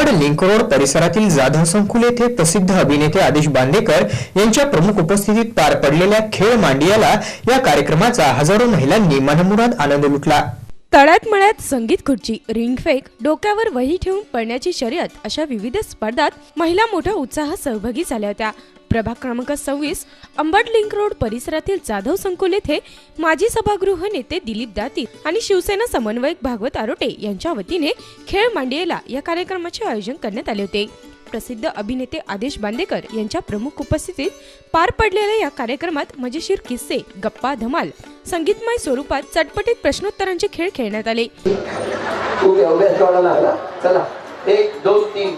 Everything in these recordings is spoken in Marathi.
अंबड लिंक रोड परिसरातील जाधव संकुल येथे प्रसिद्ध अभिनेते आदेश बांदेकर यांच्या प्रमुख उपस्थितीत पार पडलेल्या खेळ मांडियाला या कार्यक्रमाचा हजारो महिलांनी मनमुराद आनंद लुटला। तळ्यात मळ्यात संगीत खुर्ची, रिंगफेक, डोक्यावर वही ठेवून पळण्याची शर्यत अशा विविध स्पर्धात महिला मोठ्या उत्साहात सहभागी झाल्या होत्या। प्रभाग क्रमांक 26 अंबड लिंक रोड परिसरातील जाधव संकुल येथे माजी सभागृह नेते दिलीप दाती आणि शिवसेना समन्वयक भागवत आरोटे यांच्या वतीने खेळ मांडियाला या कार्यक्रमाचे आयोजन करण्यात आले होते। प्रसिद्ध अभिनेते आदेश बांदेकर यांच्या प्रमुख उपस्थितीत पार पडलेल्या या कार्यक्रमात मजेशीर किस्से, गप्पा धमाल, संगीतमय स्वरूपात चटपटीत प्रश्नोत्तरांचे खेळ खेळण्यात आले। चला 1 2 3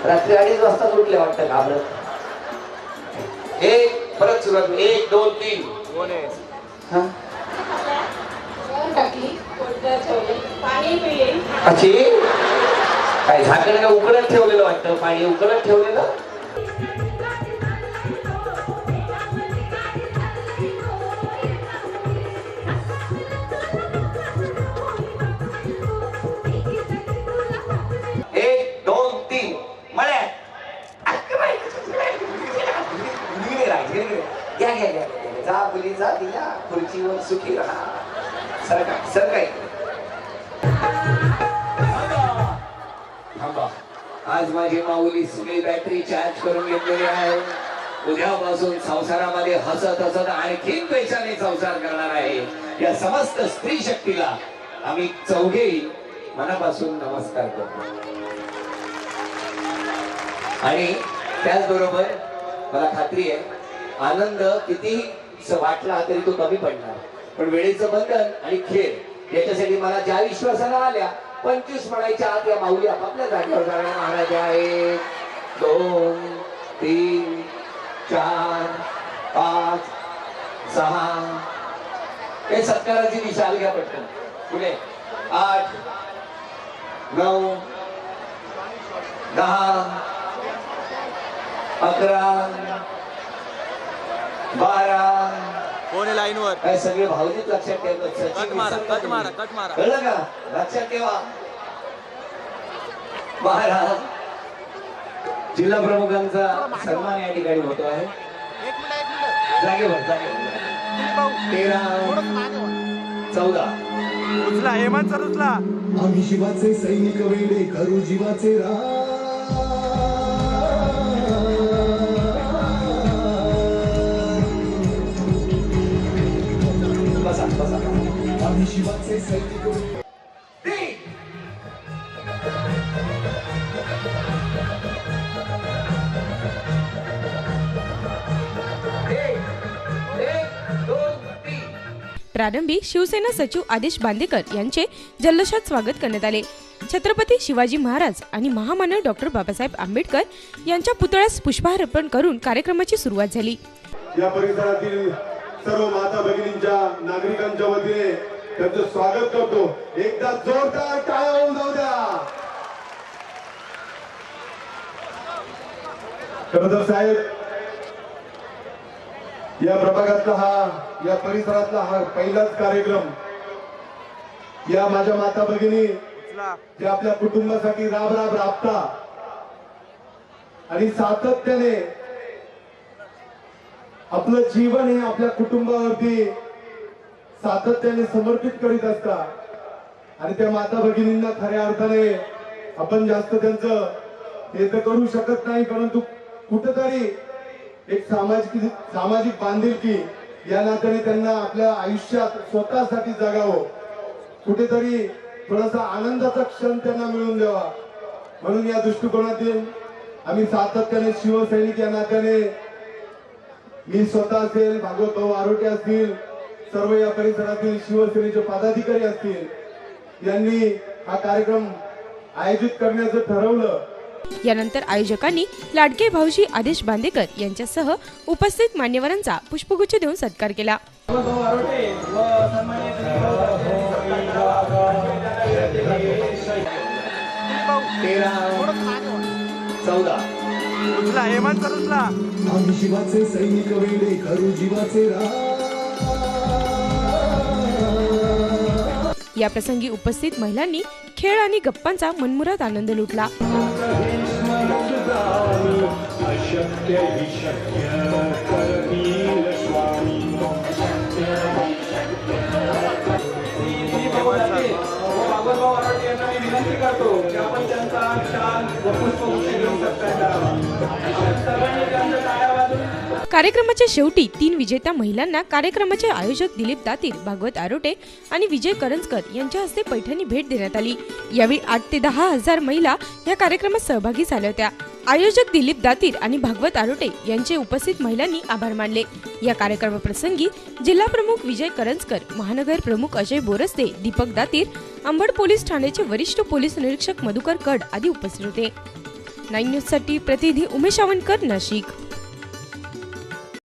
रात्री 2:30 वाजता उठले वाटतं घाबरत। एक परत सुरुवात 1 2 3 कोण आहे? अच्छी काय झाकण का उकळत ठेवलेलं वाटतं, पाणी उकळत ठेवलेलं। खुर्चीवर सुखी राहा, सरकाय थांबा। आज माझी माऊली सगळी बॅटरी चार्ज करून घेतलेली आहे। उद्यापासून संसारामध्ये हसत हसत आणखीन पैशाने संसार करणार आहे। या समस्त स्त्री शक्तीला आम्ही चौघे मनापासून नमस्कार करतो। आणि त्याचबरोबर मला खात्री आहे आनंद कितीही वाटला तरी तो कमी पडणार, पण वेळेचं बंधन आणि खेळ याच्यासाठी मला ज्या विश्वासाला आल्या 25 म्हणायच्या आत या माऊली आपापल्या जागेवर जाणार महाराज। 1 2 3 4 5 6 हे सत्काराची दिशा घ्या पटकन पुढे। 8 9 10 11 12 कोण आहे लाईन वर? काय सगळे भाऊजीच लक्षात ठेवतात। कट मारा कळलं का? लक्षात ठेवा। 12 जिल्हा प्रमुखांचा सन्मान या ठिकाणी होतो आहे। जागेवर 13 14 उचला हेमंत सर उचला। आम्ही शिवाचे सैनिक वेडे करू जीवाचे आम्ही शिवाचे सैनिक प्रारंभी शिवसेना सचिव आदेश बांदेकर यांचे जल्लोषात स्वागत करण्यात आले। छत्रपती शिवाजी महाराज आणि महामानव डॉक्टर बाबासाहेब आंबेडकर यांच्या पुतळ्यास पुष्पहार अर्पण करून कार्यक्रमाची सुरुवात झाली। या परिसरातील सर्व माता भगिनींच्या नागरिकांच्या वतीने त्यांचं स्वागत करतो। एकदा जोरदार टाळ्या होऊन जाऊ द्या। खरं साहेब या प्रभागातला या परिसरातला हा पहिलाच कार्यक्रम। या माझ्या माता भगिनी जे आपल्या कुटुंबासाठी राबता आणि सातत्याने आपलं जीवन हे आपल्या कुटुंबावरती सातत्याने समर्पित करीत असतात। आणि त्या माता भगिनींना खऱ्या अर्थाने आपण जास्त त्यांचं हे तर करू शकत नाही, परंतु कुठेतरी एक सामाजिक बांधिलकी या नात्याने त्यांना आपल्या आयुष्यात स्वतःसाठी जगावं, कुठेतरी थोडासा आनंदाचा क्षण त्यांना मिळून द्यावा, म्हणून या दृष्टिकोनातून आम्ही सातत्याने शिवसैनिक या नात्याने मी स्वतः असेल, भागवत आरोटे असतील, सर्व या परिसरातील शिवसेनेचे पदाधिकारी असतील यांनी हा कार्यक्रम आयोजित करण्याचं ठरवलं। यानंतर आयोजकांनी लाडके भाऊजी आदेश बांदेकर यांच्यासह उपस्थित मान्यवरांचा पुष्पगुच्छ देऊन सत्कार केला। उचला हेमंत सर उचला। आम्ही शिवाचे सैनिक वेडे करू जीवाचे या प्रसंगी उपस्थित महिलांनी खेळ आणि गप्पांचा मनमुराद आनंद लुटला. विनंती करतो की आपण त्यांचा शाल व पुष्पगुच्छ घेऊन कार्यक्रमाच्या शेवटी 3 विजेत्या महिलांना कार्यक्रमाचे आयोजक दिलीप दातीर, भागवत आरोटे आणि विजय करंजकर यांच्या हस्ते पैठणी भेट देण्यात आली. यावेळी 8 ते 10 हजार महिला या कार्यक्रमात सहभागी झाल्या होत्या. आयोजक दिलीप दातीर आणि भागवत आरोटे यांचे उपस्थित महिलांनी आभार मानले. या कार्यक्रमाप्रसंगी जिल्हा प्रमुख विजय करंजकर, महानगर प्रमुख अजय बोरस्ते, दीपक दातीर, अंबड पोलीस ठाण्याचे वरिष्ठ पोलीस निरीक्षक मधुकर कड आदी उपस्थित होते. 9 न्यूज साठी प्रतिनिधी उमेश आवनकर, नाशिक.